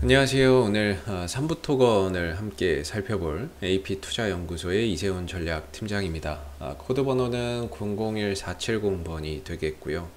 안녕하세요. 오늘 3부 토건을 함께 살펴볼 AP투자연구소의 이세훈 전략팀장입니다. 코드 번호는 001470번이 되겠고요.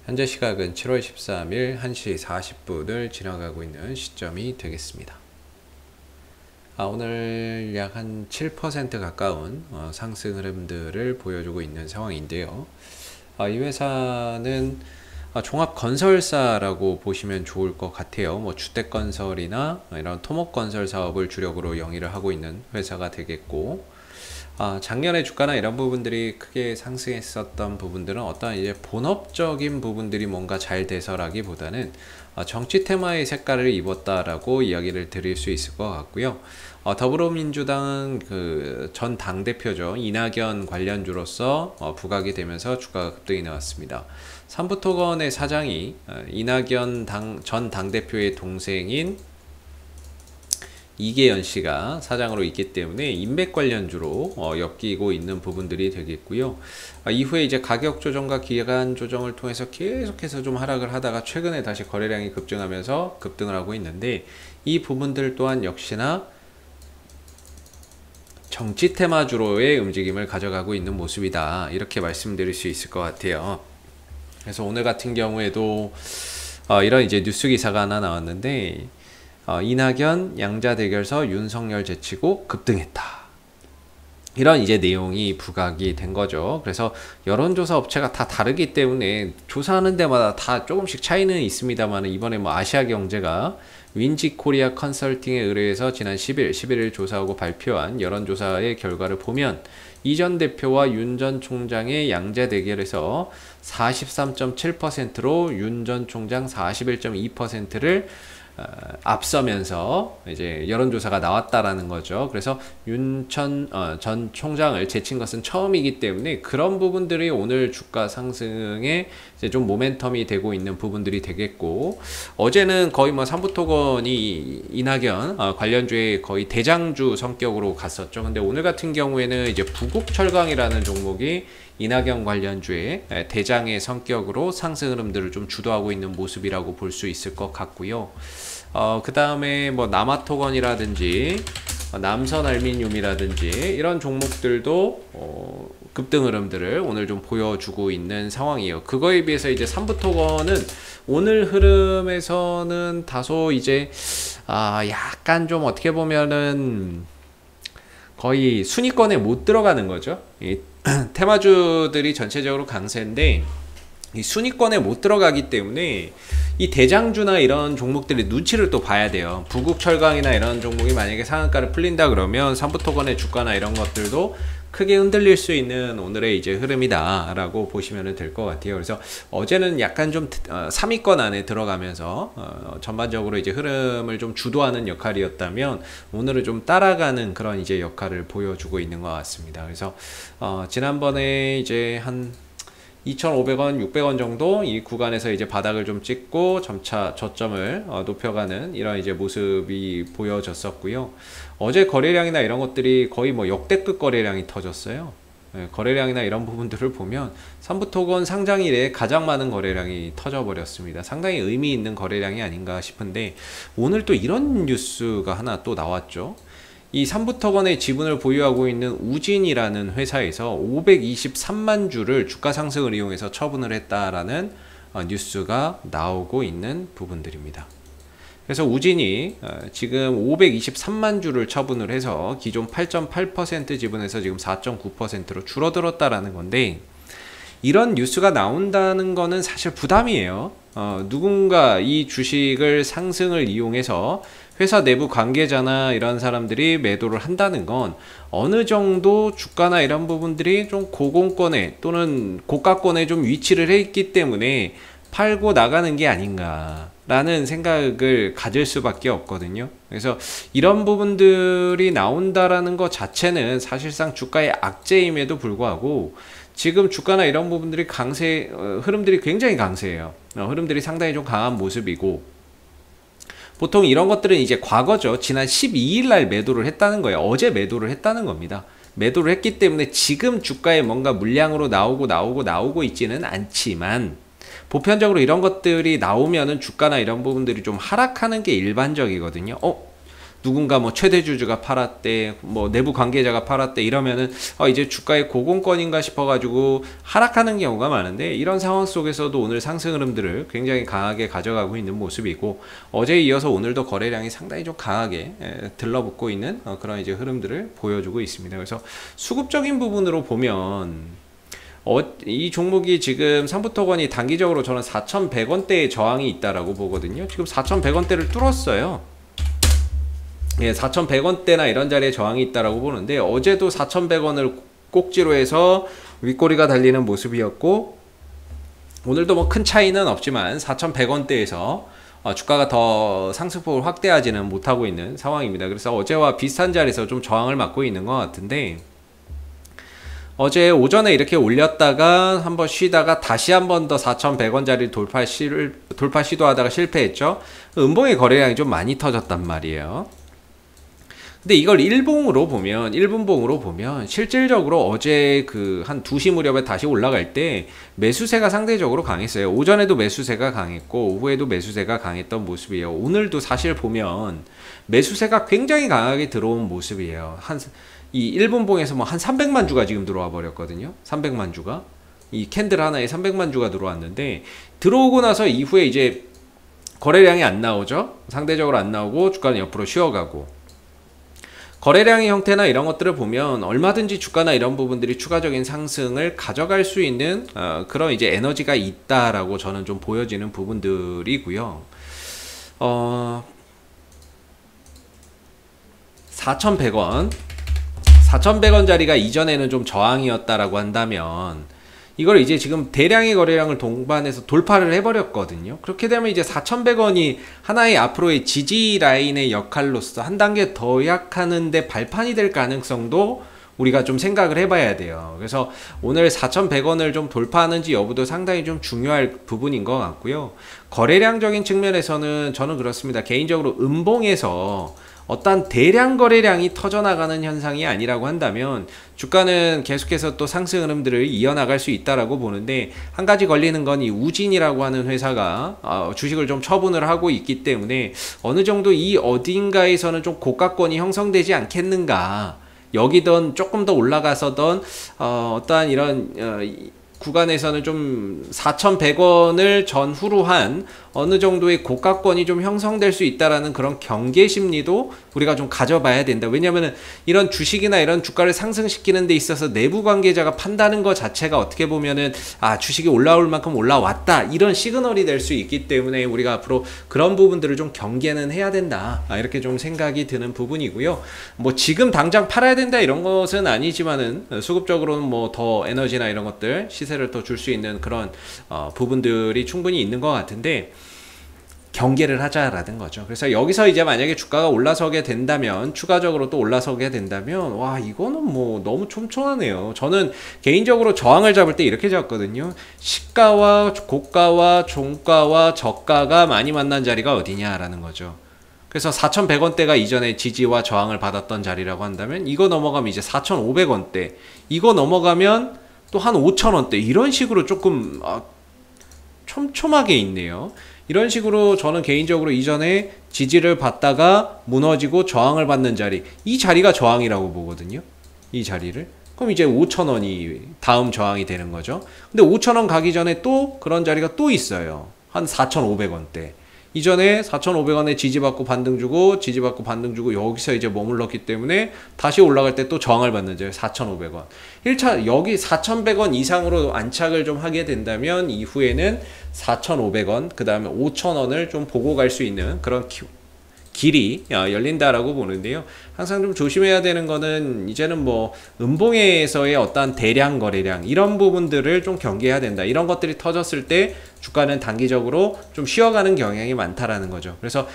현재 시각은 7월 13일 1시 40분을 지나가고 있는 시점이 되겠습니다. 오늘 약 한 7% 가까운 상승 흐름들을 보여주고 있는 상황인데요. 이 회사는 종합건설사라고 보시면 좋을 것 같아요. 뭐 주택건설이나 이런 토목건설 사업을 주력으로 영위를 하고 있는 회사가 되겠고, 작년에 주가나 이런 부분들이 크게 상승했었던 부분들은 어떤 이제 본업적인 부분들이 뭔가 잘 돼서라기보다는 정치 테마의 색깔을 입었다라고 이야기를 드릴 수 있을 것 같고요. 더불어민주당은 그 전 당대표죠. 이낙연 관련주로서 부각이 되면서 주가가 급등이 나왔습니다. 삼부토건의 사장이 이낙연 전 당대표의 동생인 이계연 씨가 사장으로 있기 때문에 인맥 관련주로 엮이고 있는 부분들이 되겠고요. 이후에 이제 가격 조정과 기간 조정을 통해서 계속해서 좀 하락을 하다가 최근에 다시 거래량이 급증하면서 급등을 하고 있는데, 이 부분들 또한 역시나 정치 테마주로의 움직임을 가져가고 있는 모습이다, 이렇게 말씀드릴 수 있을 것 같아요. 그래서 오늘 같은 경우에도 이런 이제 뉴스 기사가 하나 나왔는데, 이낙연 양자 대결서 윤석열 제치고 급등했다, 이런 이제 내용이 부각이 된 거죠. 그래서 여론조사 업체가 다 다르기 때문에 조사하는 데마다 다 조금씩 차이는 있습니다만, 이번에 뭐 아시아경제가 윈지코리아 컨설팅에 의뢰해서 지난 11일 조사하고 발표한 여론조사의 결과를 보면, 이 전 대표와 윤 전 총장의 양자 대결에서 43.7%로 윤 전 총장 41.2%를 앞서면서 이제 여론조사가 나왔다라는 거죠. 그래서 윤 전 총장을 제친 것은 처음이기 때문에 그런 부분들이 오늘 주가 상승에 이제 좀 모멘텀이 되고 있는 부분들이 되겠고, 어제는 거의 뭐 삼부토건이 이낙연 관련주의 거의 대장주 성격으로 갔었죠. 근데 오늘 같은 경우에는 이제 부국철강이라는 종목이 이낙연 관련주의 대장의 성격으로 상승 흐름들을 좀 주도하고 있는 모습이라고 볼 수 있을 것 같고요. 그 다음에 뭐 남아토건이라든지 남선알미늄이라든지 이런 종목들도 급등 흐름들을 오늘 좀 보여주고 있는 상황이에요. 그거에 비해서 이제 삼부토건은 오늘 흐름에서는 다소 이제 약간 좀 어떻게 보면은 거의 순위권에 못 들어가는 거죠. 이 테마주들이 전체적으로 강세인데 이 순위권에 못 들어가기 때문에 이 대장주나 이런 종목들이 눈치를 또 봐야 돼요. 부국철강이나 이런 종목이 만약에 상한가를 풀린다 그러면 삼부토건의 주가나 이런 것들도 크게 흔들릴 수 있는 오늘의 이제 흐름이다 라고 보시면 될 것 같아요. 그래서 어제는 약간 좀 3위권 안에 들어가면서 전반적으로 이제 흐름을 좀 주도하는 역할이었다면, 오늘은 좀 따라가는 그런 이제 역할을 보여주고 있는 것 같습니다. 그래서 지난번에 이제 한 2,500원, 600원 정도 이 구간에서 이제 바닥을 좀 찍고 점차 저점을 높여가는 이런 이제 모습이 보여졌었고요. 어제 거래량이나 이런 것들이 거의 뭐 역대급 거래량이 터졌어요. 거래량이나 이런 부분들을 보면 삼부토건 상장 이래 가장 많은 거래량이 터져버렸습니다. 상당히 의미 있는 거래량이 아닌가 싶은데, 오늘 또 이런 뉴스가 하나 또 나왔죠. 이 삼부토건의 지분을 보유하고 있는 우진이라는 회사에서 523만 주를 주가 상승을 이용해서 처분을 했다라는 뉴스가 나오고 있는 부분들입니다. 그래서 우진이 지금 523만 주를 처분을 해서 기존 8.8% 지분에서 지금 4.9%로 줄어들었다라는 건데, 이런 뉴스가 나온다는 거는 사실 부담이에요. 누군가 이 주식을 상승을 이용해서 회사 내부 관계자나 이런 사람들이 매도를 한다는 건 어느 정도 주가나 이런 부분들이 좀 고공권에 또는 고가권에 좀 위치를 했기 때문에 팔고 나가는 게 아닌가 라는 생각을 가질 수밖에 없거든요. 그래서 이런 부분들이 나온다라는 것 자체는 사실상 주가의 악재임에도 불구하고 지금 주가나 이런 부분들이 흐름들이 굉장히 강세예요. 흐름들이 상당히 좀 강한 모습이고, 보통 이런 것들은 이제 과거죠. 지난 12일 날 매도를 했다는 거예요. 어제 매도를 했다는 겁니다. 매도를 했기 때문에 지금 주가에 뭔가 물량으로 나오고 있지는 않지만, 보편적으로 이런 것들이 나오면은 주가나 이런 부분들이 좀 하락하는 게 일반적이거든요. 누군가 뭐 최대주주가 팔았대, 뭐 내부 관계자가 팔았대 이러면은 이제 주가의 고공권인가 싶어가지고 하락하는 경우가 많은데, 이런 상황 속에서도 오늘 상승 흐름들을 굉장히 강하게 가져가고 있는 모습이고, 어제에 이어서 오늘도 거래량이 상당히 좀 강하게 들러붙고 있는 그런 이제 흐름들을 보여주고 있습니다. 그래서 수급적인 부분으로 보면 이 종목이 지금 삼부토건이 단기적으로 저는 4,100원대의 저항이 있다라고 보거든요. 지금 4,100원대를 뚫었어요. 예, 4,100원대나 이런 자리에 저항이 있다라고 보는데, 어제도 4,100원을 꼭지로 해서 윗꼬리가 달리는 모습이었고, 오늘도 뭐 큰 차이는 없지만 4,100원대에서 주가가 더 상승폭을 확대하지는 못하고 있는 상황입니다. 그래서 어제와 비슷한 자리에서 좀 저항을 맞고 있는 것 같은데, 어제 오전에 이렇게 올렸다가 한번 쉬다가 다시 한번 더 4,100원 자리 돌파 시도하다가 실패했죠. 음봉의 거래량이 좀 많이 터졌단 말이에요. 근데 이걸 일봉으로 보면 실질적으로 어제 그 한 2시 무렵에 다시 올라갈 때 매수세가 상대적으로 강했어요. 오전에도 매수세가 강했고 오후에도 매수세가 강했던 모습이에요. 오늘도 사실 보면 매수세가 굉장히 강하게 들어온 모습이에요. 이 일본봉에서 뭐 한 300만 주가 지금 들어와 버렸거든요. 300만 주가. 이 캔들 하나에 300만 주가 들어왔는데, 들어오고 나서 이후에 이제 거래량이 안 나오죠. 상대적으로 안 나오고 주가는 옆으로 쉬어가고, 거래량의 형태나 이런 것들을 보면 얼마든지 주가나 이런 부분들이 추가적인 상승을 가져갈 수 있는 그런 이제 에너지가 있다라고 저는 좀 보여지는 부분들이고요. 4,100원 자리가 이전에는 좀 저항이었다라고 한다면, 이걸 이제 지금 대량의 거래량을 동반해서 돌파를 해버렸거든요. 그렇게 되면 이제 4,100원이 하나의 앞으로의 지지 라인의 역할로서 한 단계 더 약하는데 발판이 될 가능성도 우리가 좀 생각을 해봐야 돼요. 그래서 오늘 4,100원을 좀 돌파하는지 여부도 상당히 좀 중요할 부분인 것 같고요. 거래량적인 측면에서는 저는 그렇습니다. 개인적으로 음봉에서 어떤 대량 거래량이 터져나가는 현상이 아니라고 한다면 주가는 계속해서 또 상승 흐름들을 이어나갈 수 있다라고 보는데, 한 가지 걸리는 건 이 우진이라고 하는 회사가 주식을 좀 처분을 하고 있기 때문에 어느 정도 이 어딘가에서는 좀 고가권이 형성되지 않겠는가, 여기든 조금 더 올라가서던 어떠한 이런 구간에서는 좀 4,100원을 전후로 한 어느 정도의 고가권이 좀 형성될 수 있다라는 그런 경계 심리도 우리가 좀 가져봐야 된다. 왜냐하면 이런 주식이나 이런 주가를 상승시키는 데 있어서 내부 관계자가 판다는 것 자체가 어떻게 보면은 주식이 올라올 만큼 올라왔다, 이런 시그널이 될 수 있기 때문에 우리가 앞으로 그런 부분들을 좀 경계는 해야 된다, 이렇게 좀 생각이 드는 부분이고요. 뭐 지금 당장 팔아야 된다 이런 것은 아니지만은 수급적으로는 뭐 더 에너지나 이런 것들 시세를 더 줄 수 있는 그런 부분들이 충분히 있는 것 같은데, 경계를 하자라는 거죠. 그래서 여기서 이제 만약에 주가가 올라서게 된다면, 추가적으로 또 올라서게 된다면, 와, 이거는 뭐 너무 촘촘하네요. 저는 개인적으로 저항을 잡을 때 이렇게 잡거든요. 시가와 고가와 종가와 저가가 많이 만난 자리가 어디냐라는 거죠. 그래서 4,100원대가 이전에 지지와 저항을 받았던 자리라고 한다면, 이거 넘어가면 이제 4,500원대, 이거 넘어가면 또 한 5,000원대, 이런 식으로 조금 촘촘하게 있네요. 이런 식으로 저는 개인적으로 이전에 지지를 받다가 무너지고 저항을 받는 자리, 이 자리가 저항이라고 보거든요. 이 자리를. 그럼 이제 5,000원이 다음 저항이 되는 거죠. 근데 5,000원 가기 전에 또 그런 자리가 또 있어요. 한 4,500원대. 이전에 4,500원에 지지받고 반등 주고 지지받고 반등 주고 여기서 이제 머물렀기 때문에 다시 올라갈 때 또 저항을 받는 자리 4,500원. 1차 여기 4,100원 이상으로 안착을 좀 하게 된다면 이후에는 4,500원, 그 다음에 5,000원을 좀 보고 갈 수 있는 그런 길이 열린다라고 보는데요. 항상 좀 조심해야 되는 거는 이제는 뭐 음봉에서의 어떤 대량 거래량 이런 부분들을 좀 경계해야 된다. 이런 것들이 터졌을 때 주가는 단기적으로 좀 쉬어가는 경향이 많다라는 거죠. 그래서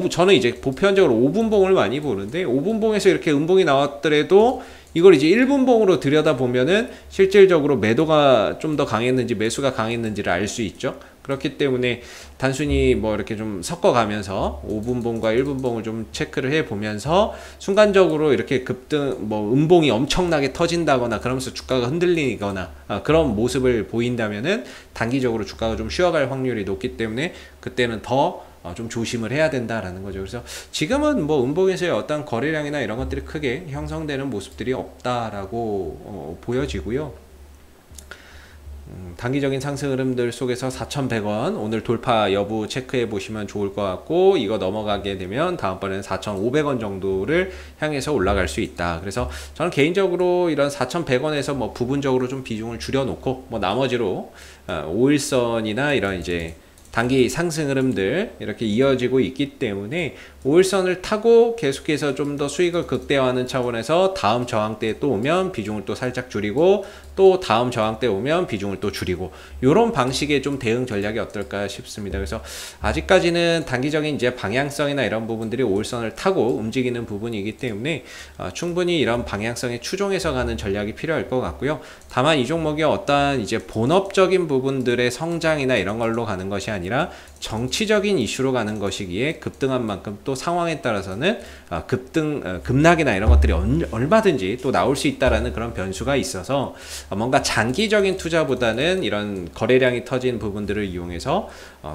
저는 이제 보편적으로 5분봉을 많이 보는데 5분봉에서 이렇게 음봉이 나왔더라도 이걸 이제 1분봉으로 들여다보면은 실질적으로 매도가 좀 더 강했는지 매수가 강했는지를 알 수 있죠. 그렇기 때문에 단순히 뭐 이렇게 좀 섞어가면서 5분봉과 1분봉을 좀 체크를 해보면서 순간적으로 이렇게 급등 뭐 음봉이 엄청나게 터진다거나 그러면서 주가가 흔들리거나 그런 모습을 보인다면은 단기적으로 주가가 좀 쉬어갈 확률이 높기 때문에 그때는 더 좀 조심을 해야 된다라는 거죠. 그래서 지금은 뭐 음봉에서의 어떤 거래량이나 이런 것들이 크게 형성되는 모습들이 없다라고 보여지고요. 단기적인 상승 흐름들 속에서 4,100원 오늘 돌파 여부 체크해 보시면 좋을 것 같고, 이거 넘어가게 되면 다음번에는 4,500원 정도를 향해서 올라갈 수 있다. 그래서 저는 개인적으로 이런 4,100원에서 뭐 부분적으로 좀 비중을 줄여 놓고 뭐 나머지로 5일선이나 이런 이제 단기 상승 흐름들 이렇게 이어지고 있기 때문에 5일선을 타고 계속해서 좀 더 수익을 극대화하는 차원에서 다음 저항대에 또 오면 비중을 또 살짝 줄이고, 또 다음 저항대 오면 비중을 또 줄이고, 이런 방식의 좀 대응 전략이 어떨까 싶습니다. 그래서 아직까지는 단기적인 이제 방향성이나 이런 부분들이 5일선을 타고 움직이는 부분이기 때문에 충분히 이런 방향성에 추종해서 가는 전략이 필요할 것 같고요. 다만 이 종목이 어떠한 이제 본업적인 부분들의 성장이나 이런 걸로 가는 것이 아니라 정치적인 이슈로 가는 것이기에 급등한 만큼 또 상황에 따라서는 급락이나 이런 것들이 얼마든지 또 나올 수 있다라는 그런 변수가 있어서 뭔가 장기적인 투자보다는 이런 거래량이 터진 부분들을 이용해서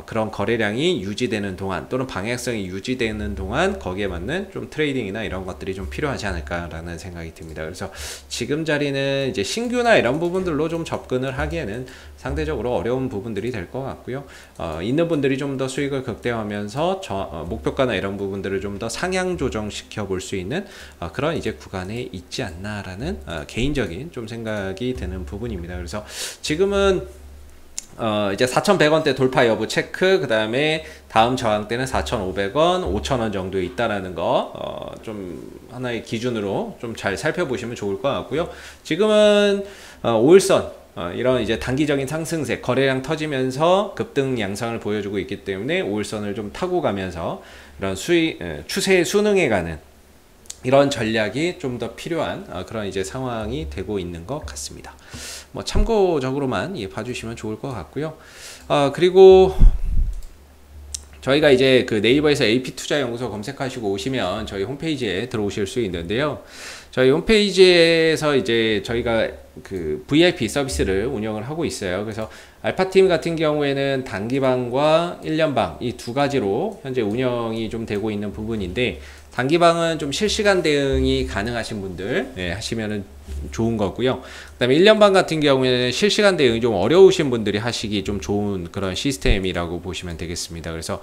그런 거래량이 유지되는 동안 또는 방향성이 유지되는 동안 거기에 맞는 좀 트레이딩이나 이런 것들이 좀 필요하지 않을까라는 생각이 듭니다. 그래서 지금 자리는 이제 신규나 이런 부분들로 좀 접근을 하기에는 상대적으로 어려운 부분들이 될 것 같고요. 있는 분들이 좀 더 수익을 극대화하면서 목표가나 이런 부분들을 좀 더 상향 조정시켜 볼 수 있는 그런 이제 구간에 있지 않나라는 개인적인 좀 생각이 드는 부분입니다. 그래서 지금은 이제 4,100원대 돌파 여부 체크, 그 다음에 다음 저항대는 4,500원, 5,000원 정도에 있다라는 거 좀 하나의 기준으로 좀 잘 살펴보시면 좋을 것 같고요. 지금은 5일선 이런 이제 단기적인 상승세, 거래량 터지면서 급등 양상을 보여주고 있기 때문에 5일선을 좀 타고 가면서 이런 추세에 순응해 가는 이런 전략이 좀 더 필요한 그런 이제 상황이 되고 있는 것 같습니다. 뭐 참고적으로만 봐주시면 좋을 것 같고요. 그리고 저희가 이제 그 네이버에서 AP투자연구소 검색하시고 오시면 저희 홈페이지에 들어오실 수 있는데요. 저희 홈페이지에서 이제 저희가 그 VIP 서비스를 운영을 하고 있어요. 그래서 알파팀 같은 경우에는 단기방과 1년방 이 두 가지로 현재 운영이 좀 되고 있는 부분인데, 단기방은 좀 실시간 대응이 가능하신 분들 하시면은 좋은 거고요. 그 다음에 1년방 같은 경우에는 실시간 대응이 좀 어려우신 분들이 하시기 좀 좋은 그런 시스템이라고 보시면 되겠습니다. 그래서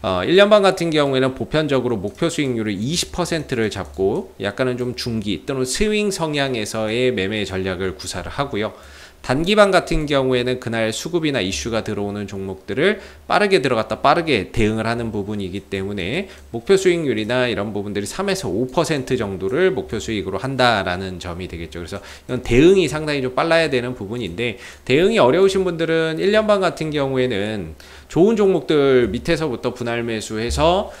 1년방 같은 경우에는 보편적으로 목표 수익률을 20%를 잡고 약간은 좀 중기 또는 스윙 성향에서의 매매 전략을 구사를 하고요. 단기방 같은 경우에는 그날 수급이나 이슈가 들어오는 종목들을 빠르게 들어갔다 빠르게 대응을 하는 부분이기 때문에 목표 수익률이나 이런 부분들이 3에서 5% 정도를 목표 수익으로 한다라는 점이 되겠죠. 그래서 이건 대응이 상당히 좀 빨라야 되는 부분인데, 대응이 어려우신 분들은 1년방 같은 경우에는 좋은 종목들 밑에서부터 분할 매수해서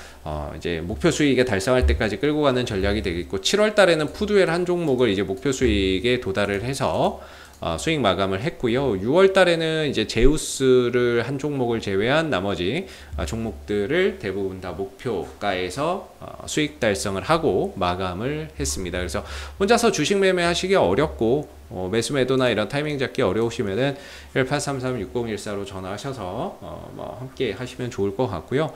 이제 목표 수익에 달성할 때까지 끌고 가는 전략이 되겠고, 7월 달에는 푸드웰 한 종목을 이제 목표 수익에 도달을 해서 수익 마감을 했고요. 6월 달에는 이제 제우스를 한 종목을 제외한 나머지 종목들을 대부분 다 목표가에서 수익 달성을 하고 마감을 했습니다. 그래서 혼자서 주식 매매 하시기 어렵고 매수 매도나 이런 타이밍 잡기 어려우시면은 1833-6014로 전화하셔서 뭐 함께 하시면 좋을 것 같고요.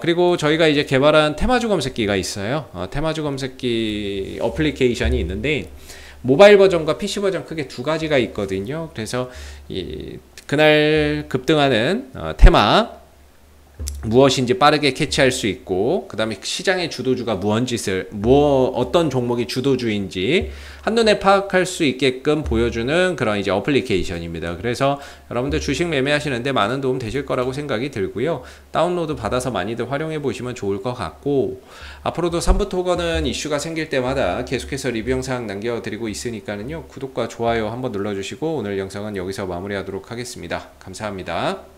그리고 저희가 이제 개발한 테마주 검색기가 있어요. 테마주 검색기 어플리케이션이 있는데 모바일 버전과 PC 버전 크게 두 가지가 있거든요. 그래서 그날 급등하는 테마 무엇인지 빠르게 캐치할 수 있고, 그 다음에 시장의 주도주가 어떤 종목이 주도주인지 한눈에 파악할 수 있게끔 보여주는 그런 이제 어플리케이션입니다. 그래서 여러분들 주식 매매하시는데 많은 도움 되실 거라고 생각이 들고요. 다운로드 받아서 많이들 활용해 보시면 좋을 것 같고, 앞으로도 3부 토건은 이슈가 생길 때마다 계속해서 리뷰 영상 남겨드리고 있으니까는요, 구독과 좋아요 한번 눌러주시고 오늘 영상은 여기서 마무리하도록 하겠습니다. 감사합니다.